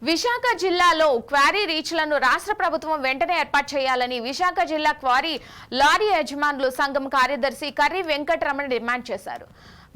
విశాఖ జిల్లాలో క్వారీ రీచ్లను రాష్ట్ర ప్రభుత్వం వెంటనే ఏర్పాటు చేయాలని విశాఖ జిల్లా క్వారీ లారీ యజమానులు సంఘం కార్యదర్శి కర్రి వెంకటరమణ డిమాండ్ చేశారు.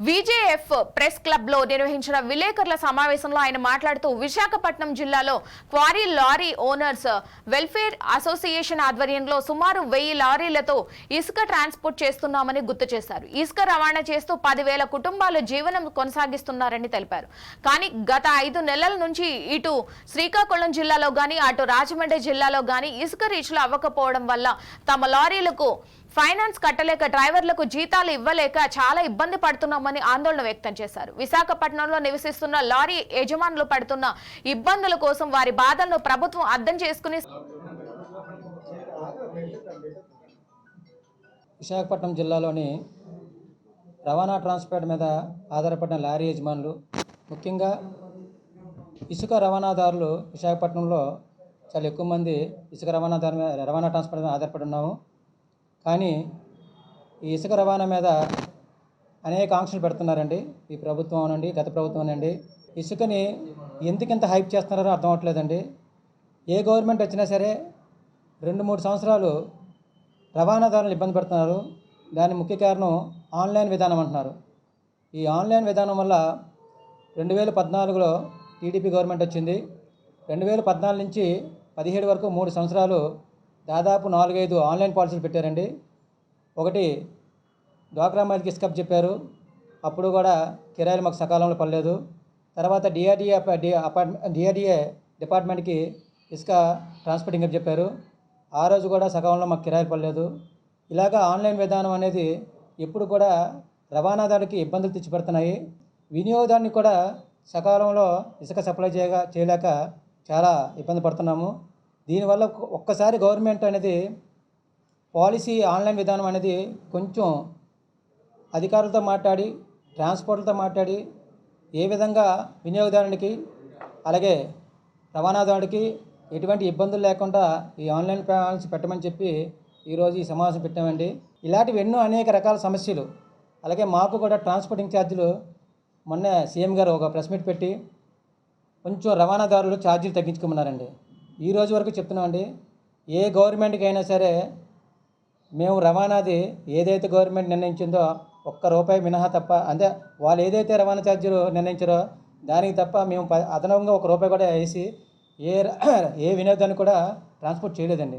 విజేఎఫ్ ప్రెస్ క్లబ్ లో నిర్వహించిన విలేకరుల సమావేశంలో ఆయన మాట్లాడుతూ విశాఖపట్నం జిల్లాలో quarry lorry owners welfare association ఆధ్వర్యంలో సుమారు 1000 లారీలతో ఇసుక ట్రాన్స్పోర్ట్ చేస్తున్నామని గుర్తు చేశారు. ఇసుక రవాణా చేస్తూ 10,000 కుటుంబాలు జీవనం కొనసాగిస్తున్నారని తెలిపారు. కానీ గత 5 నెలల నుంచి ఇటు శ్రీకాకుళం జిల్లాలో గాని అటు రాజమండ్రి జిల్లాలో గాని ఇసుక రీచ్లు అవ్వకపోవడం వల్ల తమ లారీలకు ఫైనాన్స్ కట్టలేక డ్రైవర్లకు జీతాలు ఇవ్వలేక చాలా ఇబ్బంది పడుతున్నామని ఆందోళన వ్యక్తం చేశారు. విశాఖపట్నంలో నివసిస్తున్న లారీ యజమానులు పడుతున్న ఇబ్బందుల కోసం వారి బాధలను ప్రభుత్వం అర్థం చేసుకుని విశాఖపట్నం జిల్లాలోని రవాణా ట్రాన్స్పోర్ట్ మీద ఆధారపడిన లారీ యజమానులు, ముఖ్యంగా ఇసుక రవాణాదారులు విశాఖపట్నంలో చాలా ఎక్కువ మంది ఇసుక రవాణా ట్రాన్స్పోర్ట్ మీద ఆధారపడి ఉన్నాము. కానీ ఈ ఇసుక రవాణా మీద అనేక ఆంక్షలు పెడుతున్నారండి. ఈ ప్రభుత్వం అనండి, గత ప్రభుత్వం అనండి. ఇసుకని ఎందుకింత హైప్ చేస్తున్నారో అర్థం అవ్వట్లేదండి. ఏ గవర్నమెంట్ వచ్చినా సరే 2-3 సంవత్సరాలు రవాణాదారులు ఇబ్బంది పడుతున్నారు. దాని ముఖ్య కారణం ఆన్లైన్ విధానం అంటున్నారు. ఈ ఆన్లైన్ విధానం వల్ల 2014లో టీడీపీ గవర్నమెంట్ వచ్చింది. 2014 నుంచి 17 వరకు 3 సంవత్సరాలు దాదాపు 4-5 ఆన్లైన్ పాలసీలు పెట్టారండి. ఒకటి డ్వాక్రా మహిళకి ఇసుక చెప్పారు, అప్పుడు కూడా కిరాయిలు మాకు సకాలంలో పడలేదు. తర్వాత డిఆర్డిఏ డిపార్ట్మెంట్కి ఇసుక ట్రాన్స్పోర్టింగ్ అని చెప్పారు, ఆ రోజు కూడా సకాలంలో మాకు కిరాయిలు పడలేదు. ఇలాగా ఆన్లైన్ విధానం అనేది ఎప్పుడు కూడా రవాణాదారునికి ఇబ్బందులు తెచ్చిపెడుతున్నాయి. వినియోగదారుని కూడా సకాలంలో ఇసుక సప్లై చేయలేక చాలా ఇబ్బంది పడుతున్నాము. దీనివల్ల ఒక్కసారి గవర్నమెంట్ అనేది పాలసీ ఆన్లైన్ విధానం అనేది కొంచెం అధికారులతో మాట్లాడి, ట్రాన్స్పోర్ట్లతో మాట్లాడి ఏ విధంగా వినియోగదారునికి అలాగే రవాణాదారుడికి ఎటువంటి ఇబ్బందులు లేకుండా ఈ ఆన్లైన్ పాలసీ పెట్టమని చెప్పి ఈరోజు ఈ సమావేశం పెట్టామండి. ఇలాంటివి ఎన్నో అనేక రకాల సమస్యలు, అలాగే మాకు కూడా ట్రాన్స్పోర్టింగ్ ఛార్జీలు మొన్న సీఎం గారు ఒక ప్రెస్ మీట్ పెట్టి కొంచెం రవాణాదారులు ఛార్జీలు తగ్గించుకోమన్నారండి. ఈ రోజు వరకు చెప్తున్నామండి, ఏ గవర్నమెంట్కి అయినా సరే మేము రవాణాది ఏదైతే గవర్నమెంట్ నిర్ణయించిందో ₹1 మినహా తప్ప, అంటే వాళ్ళు ఏదైతే రవాణా ఛార్జీలు నిర్ణయించారో దానికి తప్ప మేము అదనంగా ₹1 కూడా వేసి ఏ వినియోగాన్ని కూడా ట్రాన్స్పోర్ట్ చేయలేదండి.